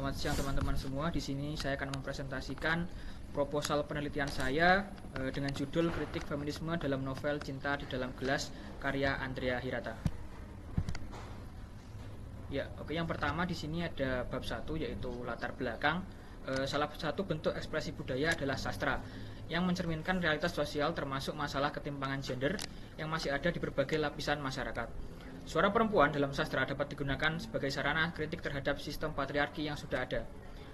Selamat siang teman-teman semua. Di sini saya akan mempresentasikan proposal penelitian saya dengan judul Kritik Feminisme dalam Novel Cinta di Dalam Gelas karya Andrea Hirata. Ya, oke. Yang pertama di sini ada bab 1 yaitu latar belakang. Salah satu bentuk ekspresi budaya adalah sastra yang mencerminkan realitas sosial termasuk masalah ketimpangan gender yang masih ada di berbagai lapisan masyarakat. Suara perempuan dalam sastra dapat digunakan sebagai sarana kritik terhadap sistem patriarki yang sudah ada.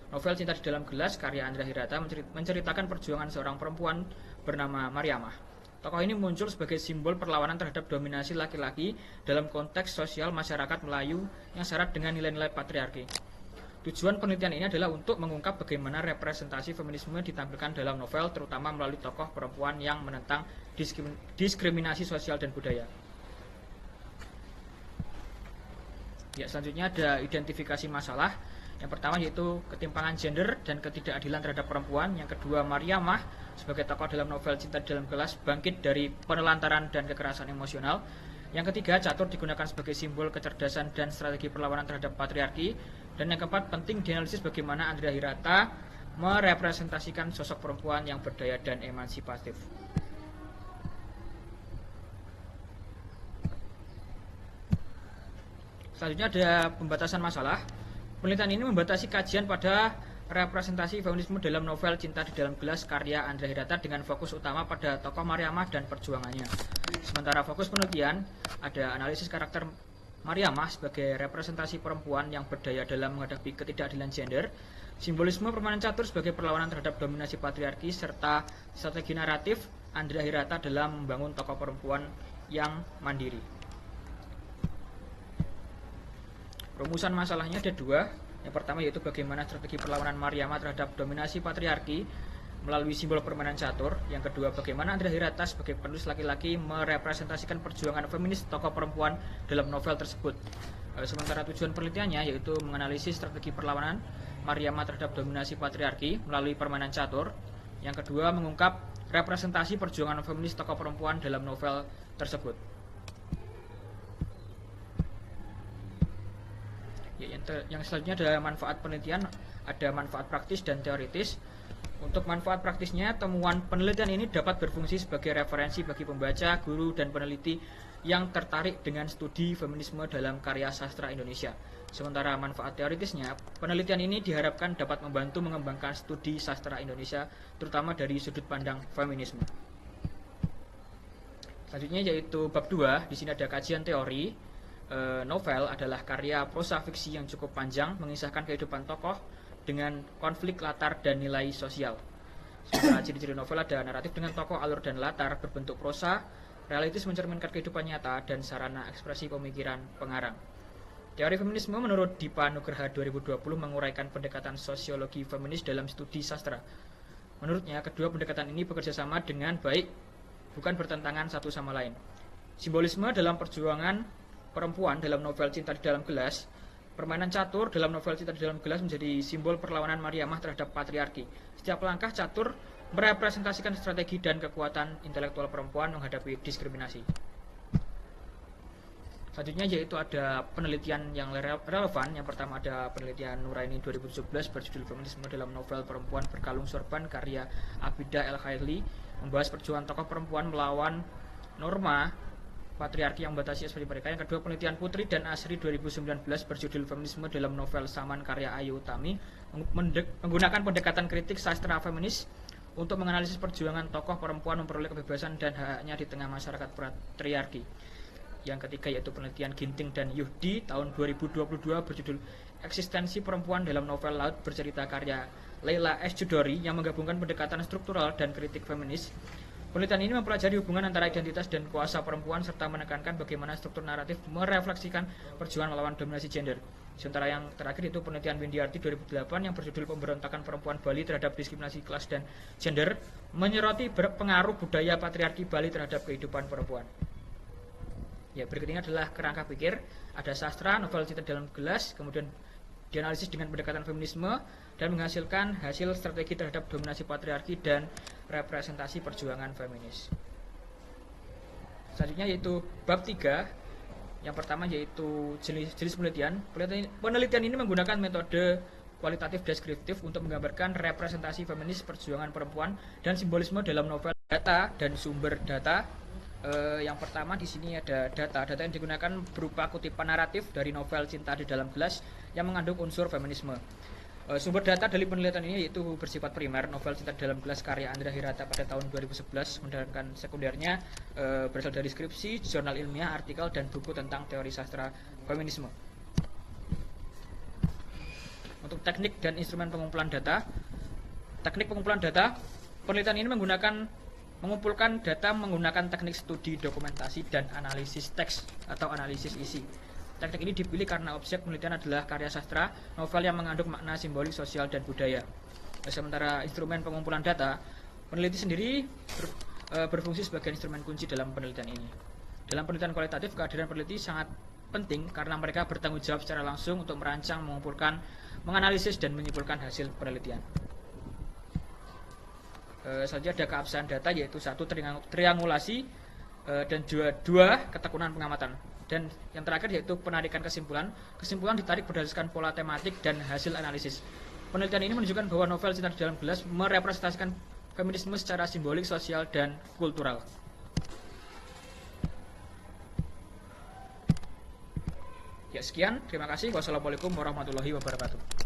Novel Cinta di Dalam Gelas karya Andrea Hirata menceritakan perjuangan seorang perempuan bernama Mariamah. Tokoh ini muncul sebagai simbol perlawanan terhadap dominasi laki-laki dalam konteks sosial masyarakat Melayu yang syarat dengan nilai-nilai patriarki. Tujuan penelitian ini adalah untuk mengungkap bagaimana representasi feminisme ditampilkan dalam novel, terutama melalui tokoh perempuan yang menentang diskriminasi sosial dan budaya. Ya, selanjutnya ada identifikasi masalah. Yang pertama yaitu ketimpangan gender dan ketidakadilan terhadap perempuan. Yang kedua, Mariamah sebagai tokoh dalam novel Cinta di Dalam Gelas bangkit dari penelantaran dan kekerasan emosional. Yang ketiga, catur digunakan sebagai simbol kecerdasan dan strategi perlawanan terhadap patriarki. Dan yang keempat, penting dianalisis bagaimana Andrea Hirata merepresentasikan sosok perempuan yang berdaya dan emansipatif. Selanjutnya ada pembatasan masalah. Penelitian ini membatasi kajian pada representasi feminisme dalam novel Cinta di Dalam Gelas karya Andrea Hirata dengan fokus utama pada tokoh Mariamah dan perjuangannya. Sementara fokus penelitian ada analisis karakter Mariamah sebagai representasi perempuan yang berdaya dalam menghadapi ketidakadilan gender, simbolisme permainan catur sebagai perlawanan terhadap dominasi patriarki, serta strategi naratif Andrea Hirata dalam membangun tokoh perempuan yang mandiri. Rumusan masalahnya ada dua. Yang pertama yaitu bagaimana strategi perlawanan Mariamah terhadap dominasi patriarki melalui simbol permainan catur. Yang kedua, bagaimana Andrea Hirata sebagai penulis laki-laki merepresentasikan perjuangan feminis tokoh perempuan dalam novel tersebut. Sementara tujuan penelitiannya yaitu menganalisis strategi perlawanan Mariamah terhadap dominasi patriarki melalui permainan catur. Yang kedua, mengungkap representasi perjuangan feminis tokoh perempuan dalam novel tersebut. Yang selanjutnya ada manfaat penelitian, ada manfaat praktis dan teoritis. Untuk manfaat praktisnya, temuan penelitian ini dapat berfungsi sebagai referensi bagi pembaca, guru, dan peneliti yang tertarik dengan studi feminisme dalam karya sastra Indonesia. Sementara manfaat teoritisnya, penelitian ini diharapkan dapat membantu mengembangkan studi sastra Indonesia, terutama dari sudut pandang feminisme. Selanjutnya yaitu bab 2, di sini ada kajian teori. Novel adalah karya prosa fiksi yang cukup panjang, mengisahkan kehidupan tokoh dengan konflik latar dan nilai sosial. Sementara ciri-ciri novel ada naratif dengan tokoh, alur dan latar berbentuk prosa, realitis mencerminkan kehidupan nyata, dan sarana ekspresi pemikiran pengarang. Teori feminisme menurut Dipa Nugraha 2020 menguraikan pendekatan sosiologi feminis dalam studi sastra. Menurutnya, kedua pendekatan ini bekerja sama dengan baik, bukan bertentangan satu sama lain. Simbolisme dalam perjuangan perempuan dalam novel Cinta di Dalam Gelas, permainan catur dalam novel Cinta di Dalam Gelas menjadi simbol perlawanan Mariamah terhadap patriarki. Setiap langkah catur merepresentasikan strategi dan kekuatan intelektual perempuan menghadapi diskriminasi. Selanjutnya yaitu ada penelitian yang relevan. Yang pertama ada penelitian Nuraini 2017 berjudul Feminisme dalam Novel Perempuan Berkalung Sorban karya Abida El Khairli, membahas perjuangan tokoh perempuan melawan norma patriarki yang membatasi ekspresi mereka. Yang kedua, penelitian Putri dan Asri 2019 berjudul Feminisme dalam Novel Saman karya Ayu Utami, menggunakan pendekatan kritik sastra feminis untuk menganalisis perjuangan tokoh perempuan memperoleh kebebasan dan hak-haknya di tengah masyarakat patriarki. Yang ketiga yaitu penelitian Ginting dan Yuhdi tahun 2022 berjudul Eksistensi Perempuan dalam Novel Laut bercerita karya Leila S. Judori yang menggabungkan pendekatan struktural dan kritik feminis. Penelitian ini mempelajari hubungan antara identitas dan kuasa perempuan serta menekankan bagaimana struktur naratif merefleksikan perjuangan melawan dominasi gender. Sementara yang terakhir itu penelitian Windiarti 2008 yang berjudul Pemberontakan Perempuan Bali terhadap Diskriminasi Kelas dan Gender, menyoroti pengaruh budaya patriarki Bali terhadap kehidupan perempuan. Ya, berikut ini adalah kerangka pikir. Ada sastra, novel Cinta Dalam Gelas, kemudian dianalisis dengan pendekatan feminisme dan menghasilkan hasil strategi terhadap dominasi patriarki dan representasi perjuangan feminis. Selanjutnya yaitu bab 3. Yang pertama yaitu jenis penelitian. Penelitian ini menggunakan metode kualitatif deskriptif untuk menggambarkan representasi feminis perjuangan perempuan dan simbolisme dalam novel. Data dan sumber data. Yang pertama di sini ada data yang digunakan berupa kutipan naratif dari novel Cinta di Dalam Gelas yang mengandung unsur feminisme. Sumber data dari penelitian ini yaitu bersifat primer, novel Cinta di Dalam Gelas karya Andrea Hirata pada tahun 2011, sedangkan sekundernya berasal dari skripsi, jurnal ilmiah, artikel, dan buku tentang teori sastra feminisme. Untuk teknik dan instrumen pengumpulan data, penelitian ini mengumpulkan data menggunakan teknik studi dokumentasi dan analisis teks atau analisis isi. Teknik ini dipilih karena objek penelitian adalah karya sastra, novel yang mengandung makna simbolik, sosial, dan budaya. Sementara instrumen pengumpulan data, peneliti sendiri berfungsi sebagai instrumen kunci dalam penelitian ini. Dalam penelitian kualitatif, kehadiran peneliti sangat penting karena mereka bertanggung jawab secara langsung untuk merancang, mengumpulkan, menganalisis, dan menyimpulkan hasil penelitian. Selanjutnya ada keabsahan data, yaitu 1. Triangulasi, dan 2. Ketekunan pengamatan. Dan yang terakhir yaitu penarikan kesimpulan. Kesimpulan ditarik berdasarkan pola tematik dan hasil analisis. Penelitian ini menunjukkan bahwa novel Cinta di Dalam Gelas merepresentasikan feminisme secara simbolik, sosial, dan kultural. Ya, sekian. Terima kasih. Wassalamualaikum warahmatullahi wabarakatuh.